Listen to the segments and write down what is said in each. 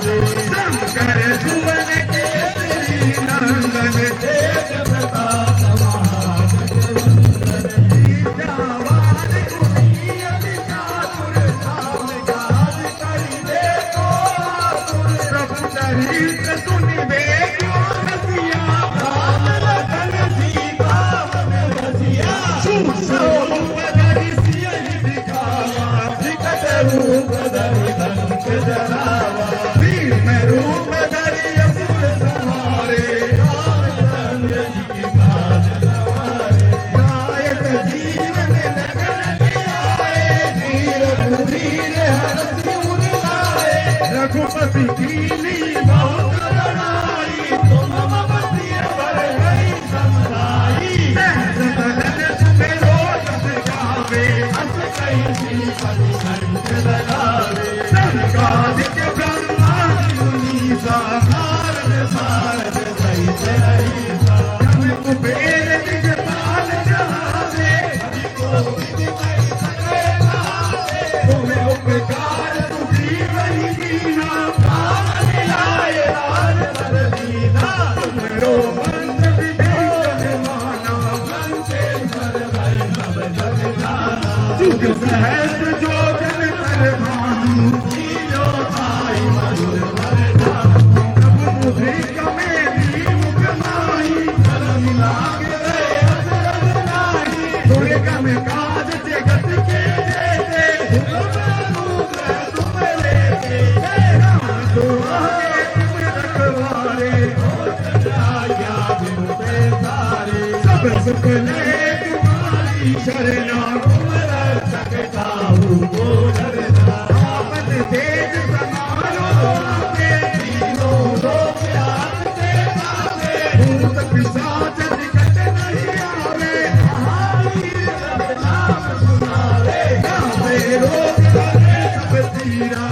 शंकर सुवन केसरी नंदन तेज प्रताप महाजगवंदन विद्यावान गुणी अति चातुर राम काज करि देखो आतुर प्रभु चरित सुनिबे क्यों रसिया राम लखन सीता मन रसिया सूसो बदरि सियहि दिखावा विकट रूप धरि धनुष धरावा भीम रूप धरि असुर संहारे रामचंद्र जी की काज सवारे गायक जीवन लगन दियाए वीर पुरीर हरषि उर लाए रघुपति कीनी बहुत बड़ाई तुम मम प्रिय भरतहि समभाई सहस बदन सुमेरो जस गावे अस कहि श्रीपति कंठ लगावे संकादिक ब्रह्मादि मुनीसा नारद सारद सहित रहीसा जन कुबेर दिगपाल जहावे हरि गोविंद कहि सके गावे तुम्हें उपकार सुग्रीवहि कीना काम मिलाए राज पर दीना तुमरो मंत्र विभीषण माना लंकेश्वर भय सब जग जाना जुग सहस्र जोजन कर भानु लीलो भाई मधुर वरदानु प्रभु मुद्रिका मेरी मुख माही कलम लागे रहे असरद नाही दुर्ग में काज जगत के जेते रूप तुम लेते राम दुआरे तुम रखवारे हो सजाया बिनु पैसारे सब सुख ले तुम्हारी शरणा तुम रक्षक काहू को डरना आपन तेज समारो आपे तीनों लोक आपसे पावे भूत पिशाच निकट नहीं आवे महावीर जब नाम सुनावे गावे रोग हरे सब पीरा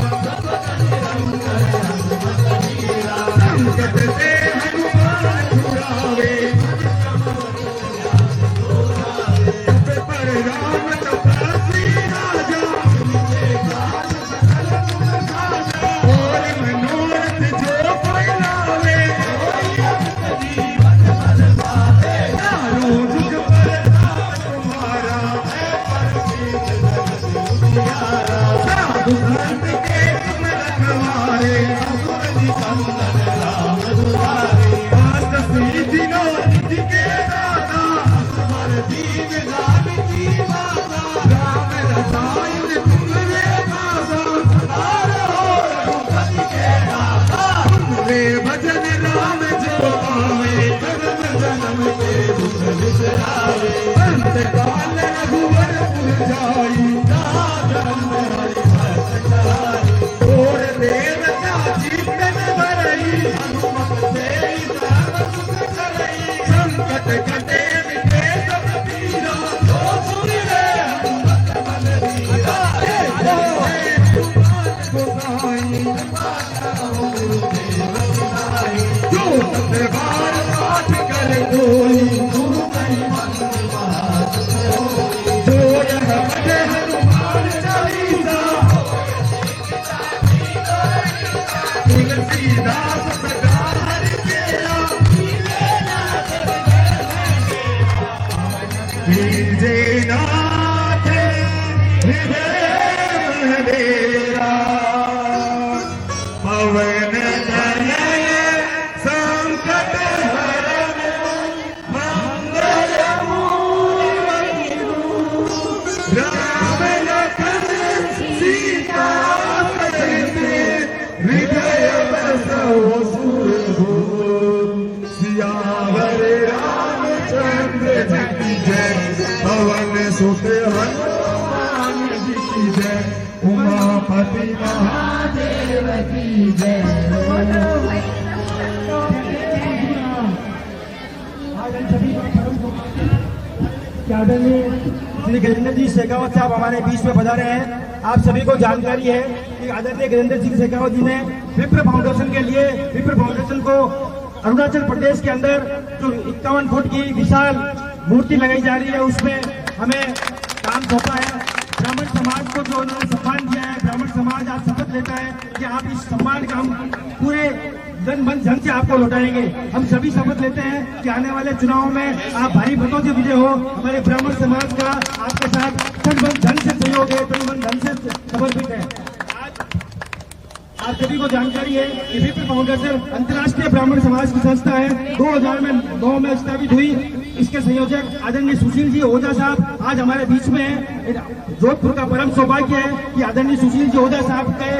संकट से हनुमान छुड़ावे सब पर राम तपस्वी राजा और मनोरथ जो कोई लावे चारों जुग पर नाम तुम्हारा है परसिद्ध जगत साधु संत के तुम रखवारे असुर निकंदन राम दुलारे अष्ट सिद्धि नो निधि के दाता असवर दीन नाम की माता राम रसायन तुम्हारे पासा सदा रहो रघुपति के दाता तुम्हारे भजन राम जो पावे जन्म जन्म के दुख बिसरावे अंत काल रघुवर पुर जाई जहाँ जन्म हरि भक्त कहाई और देवता चित्तन भरई हनुमत से सर्व सुख करई संकट कटे मिटे सब पीरा जो सुन ले हनुमत बल बीरा हे हनुमान गोसाई जो सतबार पाठ कर कोई गुरु कहि मंत्र महात जो यह पढ़े हनुमान चालीसा तुलसीदास सदा हरि तेरा कीजे नाथ हृदय मेरा पवन तनय संकट हरण मंगल मूर्ति राम लखन सीता सहित हृदय बसो सुरभूप सियावर रामचंद्र जी की जय पवन सुत हनुमान जी की जय उमापति महादेव की जय आदरणीय श्री गिरिंदर जी शेखावत साहब हमारे बीच में पधारे हैं। आप सभी को जानकारी है कि आदरणीय गिरिंदर सिंह शेखावत जी ने विप्र फाउंडेशन के लिए विप्र फाउंडेशन को अरुणाचल प्रदेश के अंदर जो 51 फुट की विशाल मूर्ति लगाई जा रही है उसमें हमें काम सौंपा है। ब्राह्मण समाज को जो उन्होंने सम्मान समाज आज शपथ लेता है कि आप इस सम्मान का हम पूरे जन मन धन से आपको लौटाएंगे। हम सभी शपथ लेते हैं कि आने वाले चुनाव में आप भारी मतों से विजय हो। हमारे ब्राह्मण समाज का आपके साथ तन मन धन से सहयोग है, तन मन धन से समर्पित है। आप सभी को जानकारी है कि विप्र फाउंडेशन अंतर्राष्ट्रीय ब्राह्मण समाज की संस्था है, 2009 में स्थापित हुई। इसके संयोजक आदरणीय सुशील जी ओझा साहब आज हमारे बीच में हैं। जोधपुर का परम सौभाग्य है कि आदरणीय सुशील जी ओझा साहब के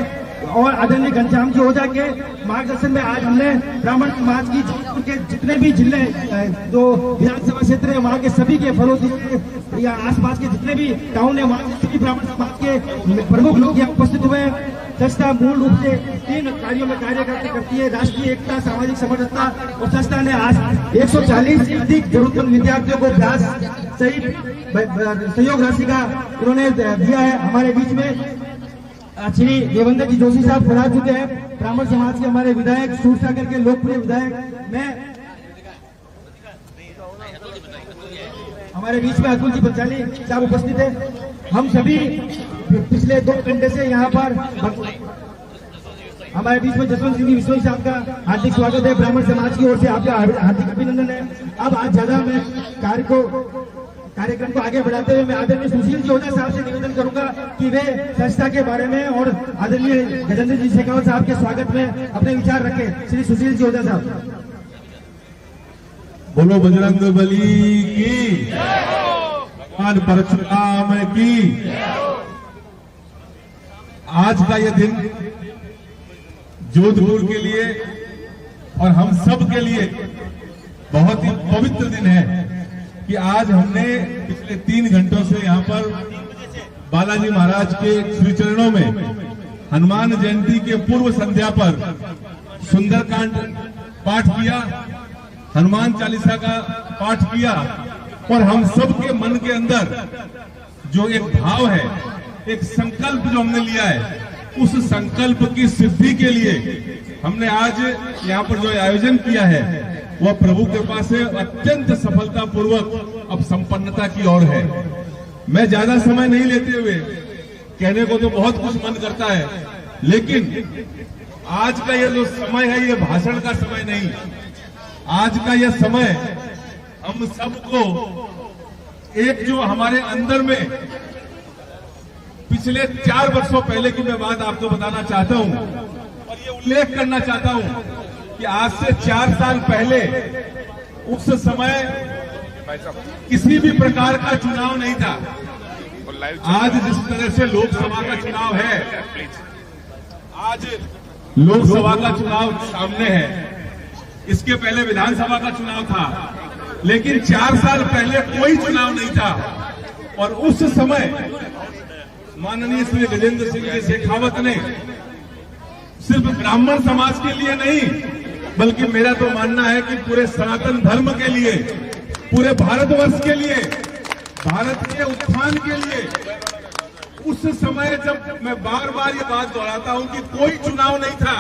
और आदरणीय घनश्याम जी ओझा के मार्गदर्शन में आज हमने ब्राह्मण समाज की जोधपुर के जितने भी जिले जो विधानसभा क्षेत्र है वहाँ के सभी के फरोजी या आसपास के जितने भी टाउन है वहाँ के सभी ब्राह्मण समाज के प्रमुख लोग यहाँ उपस्थित हुए हैं। संस्था मूल रूप से 3 कार्यों में कार्य करती है: राष्ट्रीय एकता, सामाजिक समरसता, और संस्था ने आज 140 से अधिक जरूरतमंद विद्यार्थियों को ब्याज सहित सहयोग राशि का उन्होंने दिया है। हमारे बीच में श्री देवेंद्र जी जोशी साहब पधार चुके हैं, ब्राह्मण समाज के हमारे विधायक, सूरसागर के लोकप्रिय विधायक। मैं हमारे बीच में अतुल जी पंचाली साहब उपस्थित है। हम सभी पिछले 2 घंटे से यहाँ पर हमारे बीच में जसवंत सिंह विश्वोई साहब का हार्दिक स्वागत है। ब्राह्मण समाज की ओर से आपका हार्दिक अभिनंदन है। अब आज ज्यादा मैं कार्यक्रम को आगे बढ़ाते हुए मैं आदरणीय सुशील जी ओझा साहब से निवेदन करूंगा कि वे संस्था के बारे में और आदरणीय गजेंद्र जी शेखावत साहब के स्वागत में अपने विचार रखें। श्री सुशील जी ओझा साहब। बोलो बजरंगबली की, भगवान परशुराम की। आज का यह दिन जोधपुर के लिए और हम सब के लिए बहुत ही पवित्र दिन है कि आज हमने पिछले 3 घंटों से यहाँ पर बालाजी महाराज के श्री चरणों में हनुमान जयंती के पूर्व संध्या पर सुंदरकांड पाठ किया, हनुमान चालीसा का पाठ किया, और हम सब के मन के अंदर जो एक भाव है, एक संकल्प जो हमने लिया है, उस संकल्प की सिद्धि के लिए हमने आज यहाँ पर जो आयोजन किया है वह प्रभु कृपा से अत्यंत सफलता पूर्वक अब संपन्नता की ओर है। मैं ज्यादा समय नहीं लेते हुए, कहने को तो बहुत कुछ मन करता है, लेकिन आज का यह जो समय है ये भाषण का समय नहीं। आज का यह समय हम सबको एक जो हमारे अंदर में पिछले 4 वर्षों पहले की मैं बात आपको बताना चाहता हूं और ये उल्लेख करना चाहता हूं कि आज से 4 साल पहले उस समय किसी भी प्रकार का चुनाव नहीं था। आज जिस तरह से लोकसभा का चुनाव है, आज लोकसभा का चुनाव सामने है, इसके पहले विधानसभा का चुनाव था, लेकिन 4 साल पहले कोई चुनाव नहीं था। और उस समय माननीय श्री गजेंद्र सिंह जी शेखावत ने सिर्फ ब्राह्मण समाज के लिए नहीं, बल्कि मेरा तो मानना है कि पूरे सनातन धर्म के लिए, पूरे भारतवर्ष के लिए, भारत के उत्थान के लिए, उस समय जब मैं बार बार ये बात दोहराता हूं कि कोई चुनाव नहीं था,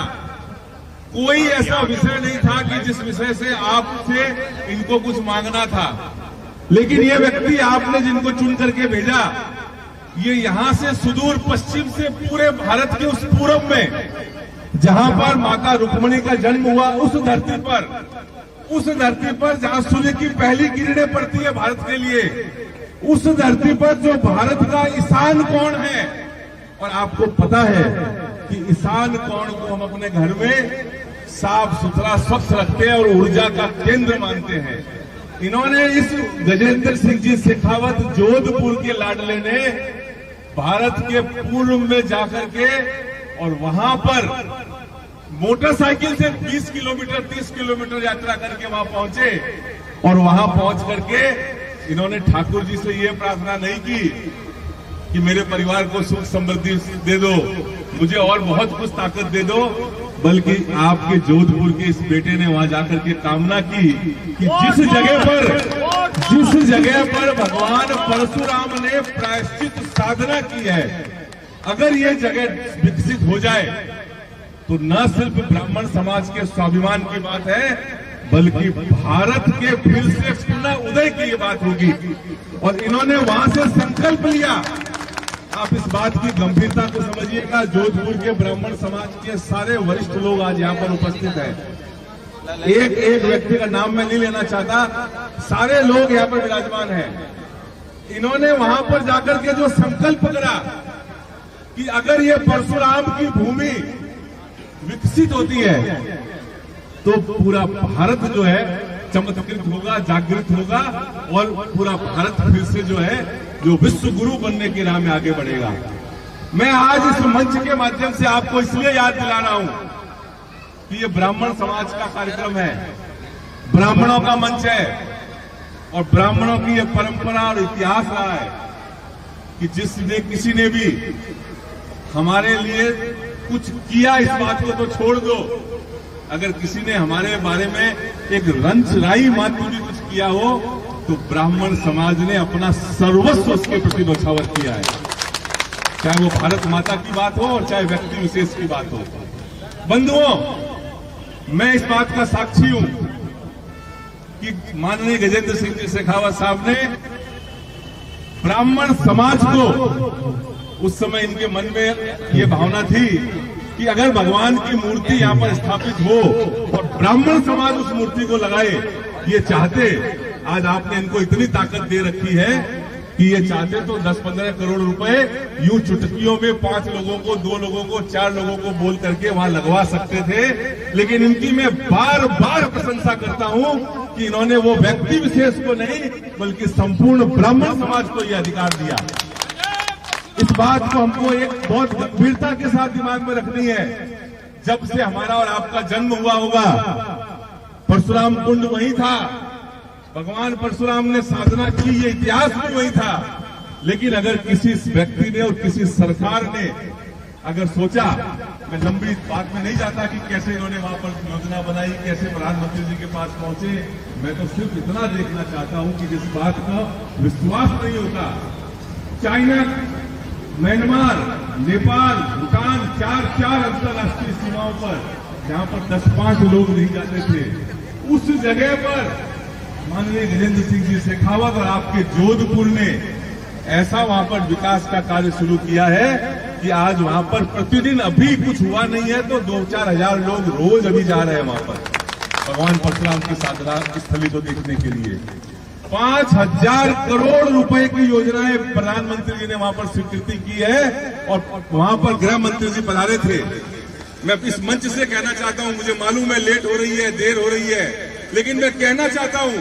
कोई ऐसा विषय नहीं था कि जिस विषय से आपसे इनको कुछ मांगना था, लेकिन ये व्यक्ति आपने जिनको चुन करके भेजा, ये यहां से सुदूर पश्चिम से पूरे भारत के उस पूरब में जहां पर माता रुक्मिणी का जन्म हुआ, उस धरती पर जहां सूर्य की पहली किरणें पड़ती है भारत के लिए, उस धरती पर जो भारत का ईशान कोण है, और आपको पता है कि ईशान कोण को हम अपने घर में साफ सुथरा स्वच्छ रखते हैं और ऊर्जा का केंद्र मानते हैं। इन्होंने इस गजेंद्र सिंह जी शेखावत जोधपुर के लाडले ने भारत के पूर्व में जाकर के और वहां पर मोटरसाइकिल से 20 किलोमीटर 30 किलोमीटर यात्रा करके वहां पहुंचे, और वहां पहुंच करके इन्होंने ठाकुर जी से ये प्रार्थना नहीं की कि मेरे परिवार को सुख समृद्धि दे दो, मुझे और बहुत कुछ ताकत दे दो, बल्कि आपके जोधपुर के इस बेटे ने वहां जाकर के कामना की कि जिस जगह पर भगवान परशुराम ने प्रायश्चित साधना की है, अगर ये जगह विकसित हो जाए तो न सिर्फ ब्राह्मण समाज के स्वाभिमान की बात है, बल्कि भारत के फिर से पुनः उदय की ये बात होगी। और इन्होंने वहां से संकल्प लिया आप इस बात की गंभीरता को समझिएगा। जोधपुर के ब्राह्मण समाज के सारे वरिष्ठ लोग आज यहाँ पर उपस्थित हैं। एक एक व्यक्ति का नाम मैं नहीं लेना चाहता, सारे लोग यहाँ पर विराजमान हैं। इन्होंने वहां पर जाकर के जो संकल्प करा कि अगर ये परशुराम की भूमि विकसित होती है तो पूरा भारत जो है चमत्कृत होगा, जागृत होगा और पूरा भारत फिर से जो है जो विश्व गुरु बनने की राह में आगे बढ़ेगा। मैं आज इस मंच के माध्यम से आपको इसलिए याद दिला रहा हूं कि ये ब्राह्मण समाज का कार्यक्रम है, ब्राह्मणों का मंच है और ब्राह्मणों की ये परंपरा और इतिहास रहा है कि जिसने किसी ने भी हमारे लिए कुछ किया, इस बात को तो छोड़ दो, अगर किसी ने हमारे बारे में एक रंच राई मात्र भी कुछ किया हो तो ब्राह्मण समाज ने अपना सर्वस्व उसके प्रति न्यौछावर किया है, चाहे वो भारत माता की बात हो और चाहे व्यक्ति विशेष की बात हो। बंधुओं, मैं इस बात का साक्षी हूं कि माननीय गजेंद्र सिंह जी शेखावत साहब ने ब्राह्मण समाज को, उस समय इनके मन में ये भावना थी कि अगर भगवान की मूर्ति यहाँ पर स्थापित हो और ब्राह्मण समाज उस मूर्ति को लगाए, ये चाहते। आज आपने इनको इतनी ताकत दे रखी है कि ये चाहते तो 10-15 करोड़ रुपए यूं चुटकियों में 5 लोगों को, 2 लोगों को, 4 लोगों को बोल करके वहां लगवा सकते थे। लेकिन इनकी मैं बार बार प्रशंसा करता हूं कि इन्होंने वो व्यक्ति विशेष को नहीं बल्कि संपूर्ण ब्राह्मण समाज को यह अधिकार दिया। इस बात को हमको एक बहुत गंभीरता के साथ दिमाग में रखनी है। जब से हमारा और आपका जन्म हुआ होगा, परशुराम कुंड वही था, भगवान परशुराम ने साधना की, ये इतिहास भी वही था। लेकिन अगर किसी व्यक्ति ने और किसी सरकार ने अगर सोचा, मैं लंबी बात में नहीं जाता कि कैसे इन्होंने वहां पर योजना बनाई, कैसे प्रधानमंत्री जी के पास पहुंचे, मैं तो सिर्फ इतना देखना चाहता हूं कि जिस बात का विश्वास नहीं होता, चाइना, म्यांमार, नेपाल, भूटान, 4 अंतर्राष्ट्रीय सीमाओं पर जहां पर 10-5 लोग नहीं जाते थे, उस जगह पर माननीय गजेंद्र सिंह जी शेखावत और आपके जोधपुर ने ऐसा वहां पर विकास का कार्य शुरू किया है कि आज वहां पर प्रतिदिन, अभी कुछ हुआ नहीं है तो 2-4 हजार लोग रोज अभी जा रहे हैं वहां पर भगवान परशुराम की साधना स्थली को देखने के लिए। 5,000 करोड़ रुपए की योजनाएं प्रधानमंत्री जी ने वहां पर स्वीकृति की है और वहां पर गृह मंत्री जी पधारे थे। मैं इस मंच से कहना चाहता हूं, मुझे मालूम है लेट हो रही है, देर हो रही है, लेकिन मैं कहना चाहता हूं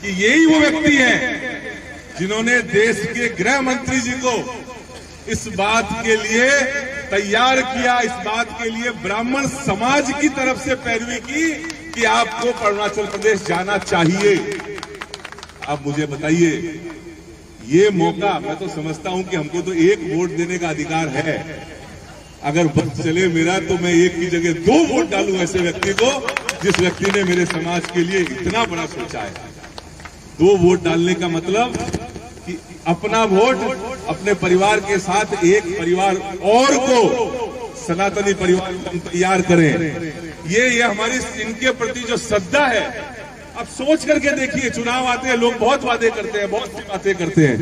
कि यही वो व्यक्ति हैं जिन्होंने देश के गृह मंत्री जी को इस बात के लिए तैयार किया, इस बात के लिए ब्राह्मण समाज की तरफ से पैरवी की कि आपको अरुणाचल प्रदेश जाना चाहिए। आप मुझे बताइए, ये मौका, मैं तो समझता हूं कि हमको तो एक वोट देने का अधिकार है। अगर बस चले मेरा तो मैं एक की जगह 2 वोट डालूं ऐसे व्यक्ति को जिस व्यक्ति ने मेरे समाज के लिए इतना बड़ा सोचा है। 2 वोट डालने का मतलब कि अपना वोट अपने परिवार के साथ एक परिवार और को, सनातनी परिवार को हम तैयार करें। ये हमारी इनके प्रति जो श्रद्धा है, अब सोच करके देखिए, चुनाव आते हैं, लोग बहुत वादे करते हैं, बहुत सी बातें करते हैं,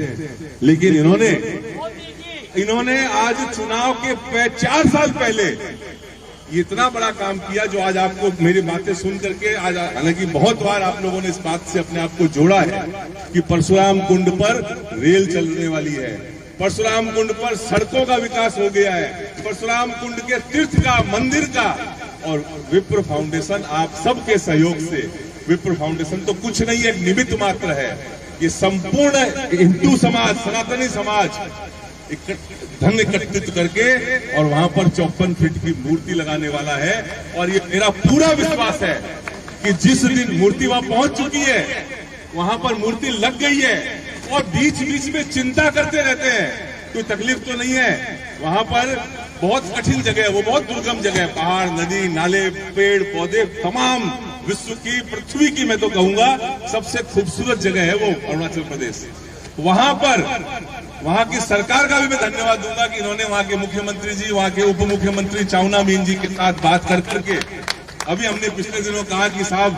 लेकिन इन्होंने आज चुनाव के 4 साल पहले ये इतना बड़ा काम किया जो आज आपको मेरी बातें सुन करके आज, हालांकि बहुत बार आप लोगों ने इस बात से अपने आप को जोड़ा है कि परशुराम कुंड पर रेल चलने वाली है, परशुराम कुंड पर सड़कों का विकास हो गया है, परशुराम कुंड के तीर्थ का, मंदिर का, और विप्र फाउंडेशन आप सबके सहयोग से, विप्र फाउंडेशन तो कुछ नहीं, एक निमित्त मात्र है। ये संपूर्ण हिंदू समाज, सनातनी समाज धन एकत्रित करके और वहां पर 54 फीट की मूर्ति लगाने वाला है। और ये मेरा पूरा विश्वास है कि जिस दिन मूर्ति वहां पहुंच चुकी है, वहां पर मूर्ति लग गई है और बीच बीच में चिंता करते रहते हैं, कोई तकलीफ तो नहीं है। वहां पर बहुत कठिन जगह है, वो बहुत दुर्गम जगह है, पहाड़, नदी, नाले, पेड़ पौधे, तमाम विश्व की, पृथ्वी की मैं तो कहूंगा सबसे खूबसूरत जगह है वो अरुणाचल प्रदेश। वहां पर वहां की सरकार का भी मैं धन्यवाद दूंगा कि इन्होंने वहां के मुख्यमंत्री जी, वहां के उप मुख्यमंत्री चाउना मीन जी के साथ बात कर करके, अभी हमने पिछले दिनों कहा कि साहब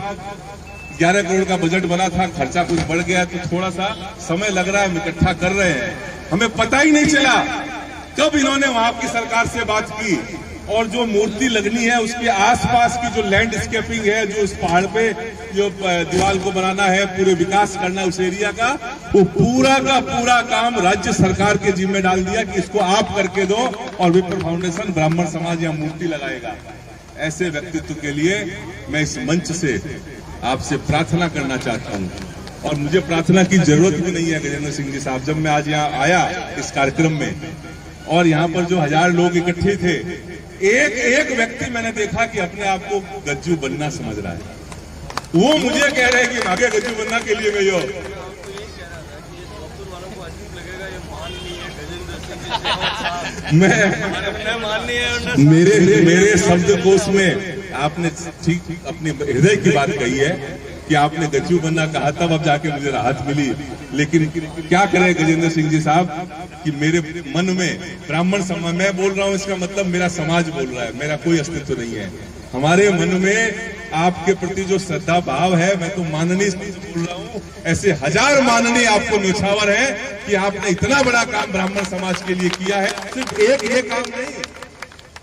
11 करोड़ का बजट बना था, खर्चा कुछ बढ़ गया तो थोड़ा सा समय लग रहा है, हम इकट्ठा कर रहे हैं। हमें पता ही नहीं चला कब इन्होंने वहां की सरकार से बात की। और जो मूर्ति लगनी है उसके आसपास की जो लैंडस्केपिंग है, जो इस पहाड़ पे जो दीवार को बनाना है, पूरे विकास करना है उस एरिया का, वो पूरा का पूरा काम राज्य सरकार के जिम्मे डाल दिया कि इसको आप करके दो और विप्र फाउंडेशन ब्राह्मण समाज यहाँ मूर्ति लगाएगा। ऐसे व्यक्तित्व के लिए मैं इस मंच से आपसे प्रार्थना करना चाहता हूँ, और मुझे प्रार्थना की जरूरत भी नहीं है गजेंद्र सिंह जी साहब। जब मैं आज यहाँ आया इस कार्यक्रम में और यहाँ पर जो 1000 लोग इकट्ठे थे, एक एक व्यक्ति मैंने देखा कि अपने आप को गज्जू बनना समझ रहा है। वो मुझे कह रहे हैं कि भागे गज्जू बनना के लिए गई हो। मेरे शब्दकोश में आपने ठीक अपने हृदय की बात कही है कि आपने गज्जू बनना कहा, तब अब जाके मुझे राहत मिली। लेकिन क्या करें गजेंद्र सिंह जी साहब कि मेरे मन में ब्राह्मण समाज, मैं बोल रहा हूं इसका मतलब मेरा समाज बोल रहा है, मेरा कोई अस्तित्व नहीं है। हमारे मन में आपके प्रति जो श्रद्धा भाव है, मैं तो माननीय बोल रहा हूं, ऐसे 1000 माननीय आपको न्योछावर है कि आपने इतना बड़ा काम ब्राह्मण समाज के लिए किया है। सिर्फ एक ये काम नहीं,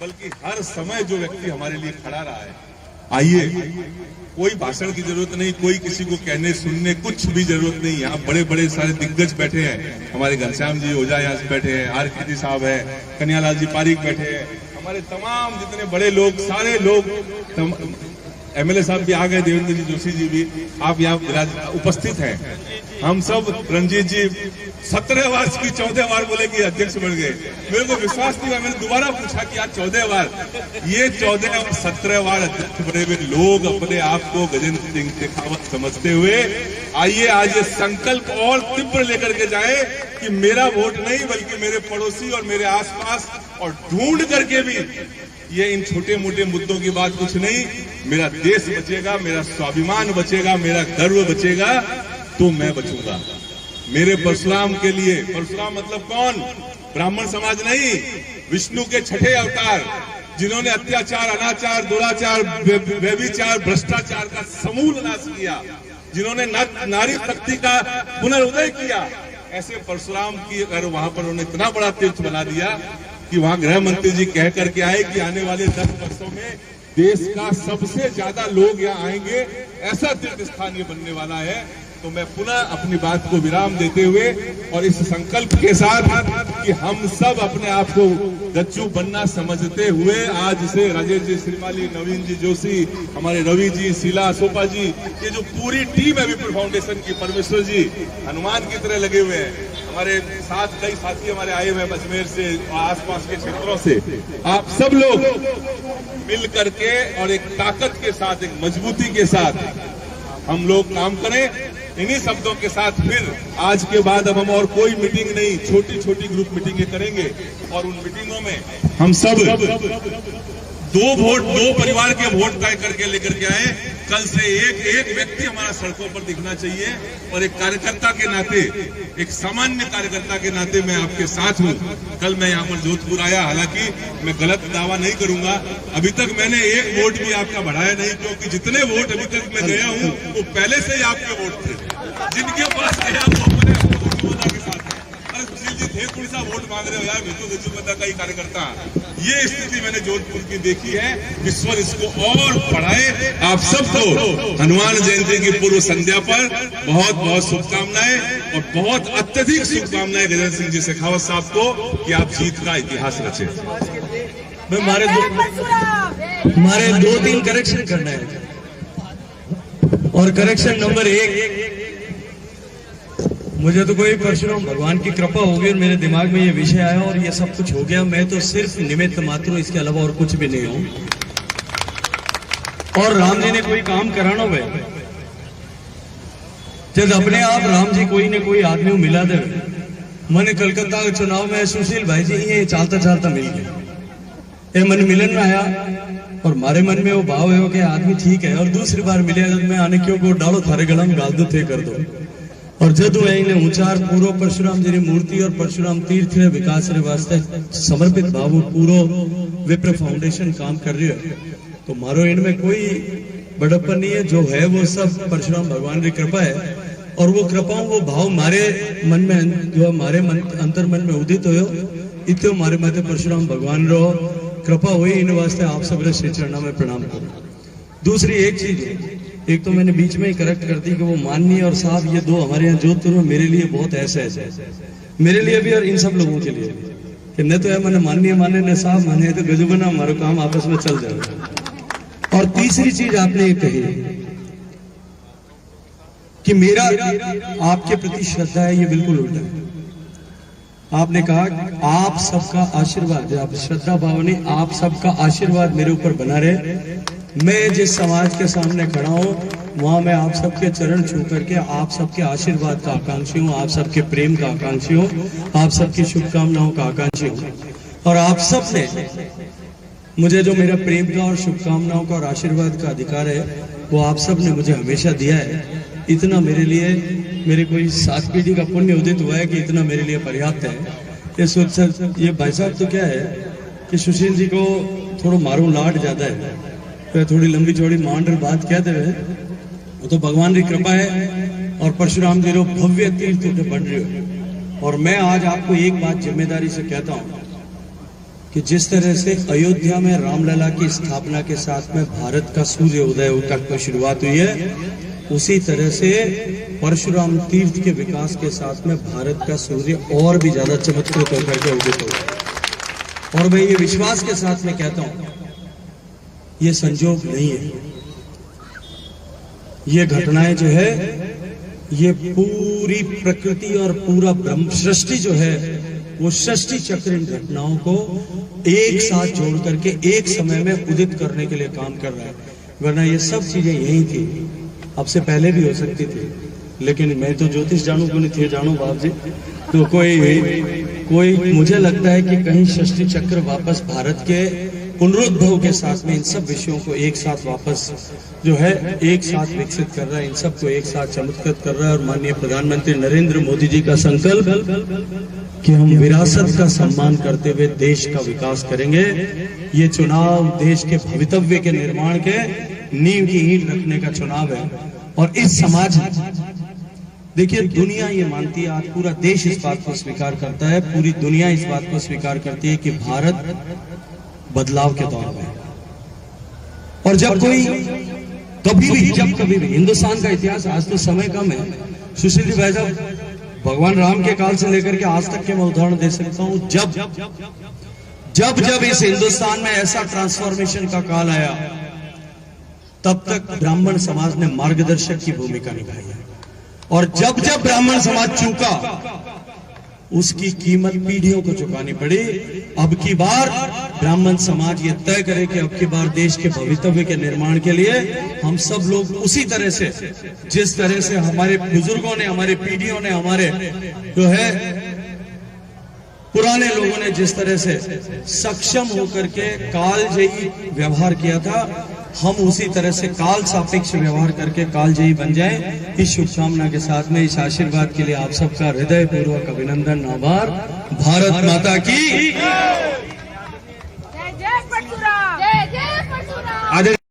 बल्कि हर समय जो व्यक्ति हमारे लिए खड़ा रहा है। आइए, कोई भाषण की जरूरत नहीं, कोई किसी को कहने सुनने कुछ भी जरूरत नहीं। यहाँ बड़े बड़े सारे दिग्गज बैठे हैं, हमारे घनश्याम जी ओझा यहाँ से बैठे हैं, आर के जी साहब है, कन्हैयालाल जी पारीक बैठे हैं, हमारे तमाम जितने बड़े लोग, सारे लोग, एमएलए साहब भी आ गए, देवेंद्र जी जोशी जी भी, आप यहाँ उपस्थित हैं। हम सब, रंजीत जी 17 बार की 14 बार बोले कि अध्यक्ष बन गए। मेरे को विश्वास नहीं हुआ, मैंने दोबारा पूछा कि आज 14 बार, ये 14 और 17 बार अध्यक्ष बने हुए लोग अपने आप को गजेंद्र सिंह शेखावत समझते हुए, आइए आज ये संकल्प और तीव्र लेकर के जाए कि मेरा वोट नहीं बल्कि मेरे पड़ोसी और मेरे आसपास, और ढूंढ करके भी ये इन छोटे मोटे मुद्दों की बात कुछ नहीं, मेरा देश बचेगा, मेरा स्वाभिमान बचेगा, मेरा गर्व बचेगा, तो मैं बचूंगा। मेरे परशुराम के लिए, परशुराम मतलब कौन? ब्राह्मण समाज नहीं, विष्णु के 6ठे अवतार, जिन्होंने अत्याचार, अनाचार, दुराचार, व्यभिचार, भ्रष्टाचार का समूल नाश किया, जिन्होंने नारी शक्ति का पुनर्उदय किया। ऐसे परशुराम की अगर वहां पर उन्होंने इतना बड़ा तीर्थ बना दिया कि वहां गृह मंत्री जी कह करके आए कि आने वाले 10 वर्षों में देश का सबसे ज्यादा लोग यहाँ आएंगे, ऐसा तीर्थ स्थान ये बनने वाला है। तो मैं पुनः अपनी बात को विराम देते हुए और इस संकल्प के साथ कि हम सब अपने आप को गज्जू बनना समझते हुए, आज से राजेश जी श्रीमाली, नवीन जी जोशी, हमारे रवि जी, शीला सोपा जी, ये जो पूरी टीम है विप्र फाउंडेशन की, परमेश्वर जी हनुमान की तरह लगे हुए हैं, हमारे साथ कई साथी हमारे आए हुए हैं अजमेर से और आसपास के क्षेत्रों से, आप सब लोग मिल करके और एक ताकत के साथ, एक मजबूती के साथ हम लोग काम करें। इन्हीं शब्दों के साथ फिर आज के बाद अब हम और कोई मीटिंग नहीं, छोटी छोटी ग्रुप मीटिंगें करेंगे और उन मीटिंगों में हम सब 2 परिवार के वोट तय करके लेकर के आए। कल से एक व्यक्ति हमारा सड़कों पर दिखना चाहिए, और एक कार्यकर्ता के नाते, एक सामान्य कार्यकर्ता के नाते मैं आपके साथ हूं। कल मैं यहाँ पर जोधपुर आया, हालांकि मैं गलत दावा नहीं करूंगा, अभी तक मैंने एक वोट भी आपका बढ़ाया नहीं, क्योंकि जितने वोट अभी तक मैं गया हूं वो पहले से ही आपके वोट थे। जिनके पास गया वो अपने के साथ थे, कौन सा वोट मांग रहे हो यार, मैं तो गज्जू बंदा का ही कार्यकर्ता। ये स्थिति मैंने जोधपुर की देखी है। ईश्वर इसको और बढ़ाए। आप सबको हनुमान जयंती की पूर्व संध्या पर बहुत बहुत शुभकामनाएं, और बहुत अत्यधिक शुभकामनाएं गजेंद्र सिंह जी शेखावत साहब को कि आप जीत का इतिहास रचे। हमारे 2-3 करेक्शन करना है, और करेक्शन नंबर 1, मुझे तो कोई परशुराम भगवान की कृपा होगी और मेरे दिमाग में ये विषय आया और ये सब कुछ हो गया। मैं तो सिर्फ निमित्त मात्र हूं, इसके अलावा और कुछ भी नहीं हूं। और राम जी ने कोई काम कराना हुआ, जब अपने आप राम जी कोई ने कोई आदमी मिला दे। मैंने कलकत्ता के चुनाव में सुशील भाई जी ये चालता चालता मिल गए, ये मन मिलन में आया और हमारे मन में वो भाव है कि आदमी ठीक है। और दूसरी बार मिले जब मैं आने क्यों को डालो थारे गला में गाल दो थे कर दो। और जदू इन्हें उचार पूरो परशुराम जी मूर्ति और परशुराम तीर्थ विकास वास्ते समर्पित भाव पूरो विप्र फाउंडेशन काम कर रही है। तो मारो इनमें कोई बड़प्पन नहीं है, जो है वो सब परशुराम भगवान की कृपा है। और वो कृपाओं वो भाव मारे मन में जो हमारे मन अंतर मन में उदित हो इतो मारे माते परशुराम भगवान रो कृपा हुई इन वास्ते आप सब श्री चरणा में प्रणाम करो। दूसरी एक चीज, एक तो मैंने बीच में ही करेक्ट कर दी कि वो माननीय और साहब ये दो हमारे यहाँ जोधपुर में मेरे लिए बहुत ऐसे है, मेरे लिए भी और इन सब लोगों के लिए कि न तो है मैंने माननीय माने न साहब माने तो गजब ना हमारा काम आपस में चल जाएगा। और तीसरी चीज आपने ये कही कि मेरा आपके प्रति श्रद्धा है, ये बिल्कुल उल्टा है। आपने कहा आप सबका आशीर्वाद, आप श्रद्धा भाव नहीं, आप सबका आशीर्वाद मेरे ऊपर बना रहे। मैं जिस समाज के सामने खड़ा हूं वहां मैं आप सबके चरण छू करके आप सबके आशीर्वाद का आकांक्षी हूं, आप सबके प्रेम का आकांक्षी हूं, आप सबकी शुभकामनाओं का आकांक्षी हूं। और आप सब ने मुझे जो मेरा प्रेम का और शुभकामनाओं का और आशीर्वाद का अधिकार है वो आप सब ने मुझे हमेशा दिया है। इतना मेरे लिए, मेरे कोई 7 पीढ़ी का पुण्य उदित हुआ है कि इतना मेरे लिए पर्याप्त है। ये भाई साहब तो क्या है कि सुशील जी को थोड़ा मारू लाड ज्यादा है, तो थोड़ी लंबी चौड़ी मांड बात कहते हुए वो तो भगवान की कृपा है और परशुराम जी रो भव्य तीर्थ उठे बन रहे हो। और मैं आज आपको एक बात जिम्मेदारी से कहता हूं कि जिस तरह से अयोध्या में रामलला की स्थापना के साथ में भारत का सूर्य उदय तक की शुरुआत हुई है, उसी तरह से परशुराम तीर्थ के विकास के साथ में भारत का सूर्य और भी ज्यादा चमत्कृत होकर के उदित होगा। और मैं ये विश्वास के साथ में कहता हूं ये संजोग नहीं है, ये घटनाएं जो है ये पूरी प्रकृति और पूरा ब्रह्म सृष्टि जो है वो सृष्टि चक्र इन घटनाओं को एक साथ जोड़ करके एक समय में उदित करने के लिए काम कर रहा है। वरना ये सब चीजें यही थी, अब से पहले भी हो सकती थी, लेकिन मैं तो ज्योतिष जानू को नहीं थे जानू बाप जी, तो कोई मुझे लगता है कि कहीं सृष्टि चक्र वापस भारत के पुनरुद्भव के साथ में इन सब विषयों को एक साथ वापस जो है एक साथ विकसित कर रहा है, इन सबको एक साथ चमत्कृत कर रहा है। और माननीय प्रधानमंत्री नरेंद्र मोदी जी का संकल्प कि हम विरासत का सम्मान करते हुए देश का विकास करेंगे। ये चुनाव देश के भवितव्य के निर्माण के नींव की ईंट रखने का चुनाव है। और इस समाज देखिए दुनिया ये मानती है, आज पूरा देश इस बात को स्वीकार करता है, पूरी दुनिया इस बात को स्वीकार करती है कि भारत बदलाव के दौर में। और जब कभी भी हिंदुस्तान का इतिहास, आज तो समय कम है सुशील जी भाई साहब, भगवान राम के काल से लेकर के आज तक के मैं उदाहरण दे सकता हूं। जब इस हिंदुस्तान में ऐसा ट्रांसफॉर्मेशन का काल आया तब तक ब्राह्मण समाज ने मार्गदर्शक की भूमिका निभाई है। और जब ब्राह्मण समाज चूका उसकी कीमत पीढ़ियों को चुकानी पड़ी। अब की बार ब्राह्मण समाज ये तय करे कि अब की बार देश के भवितव्य के निर्माण के लिए हम सब लोग उसी तरह से, जिस तरह से हमारे बुजुर्गों ने, हमारे पीढ़ियों ने, हमारे जो है पुराने लोगों ने जिस तरह से सक्षम होकर के कालजयी व्यवहार किया था, हम उसी तरह से काल सापेक्ष व्यवहार करके कालजयी बन जाएं। इस शुभकामना के साथ में, इस आशीर्वाद के लिए आप सबका हृदय पूर्वक अभिनंदन, आभार। भारत माता की जय जय परशुराम, जय जय परशुराम।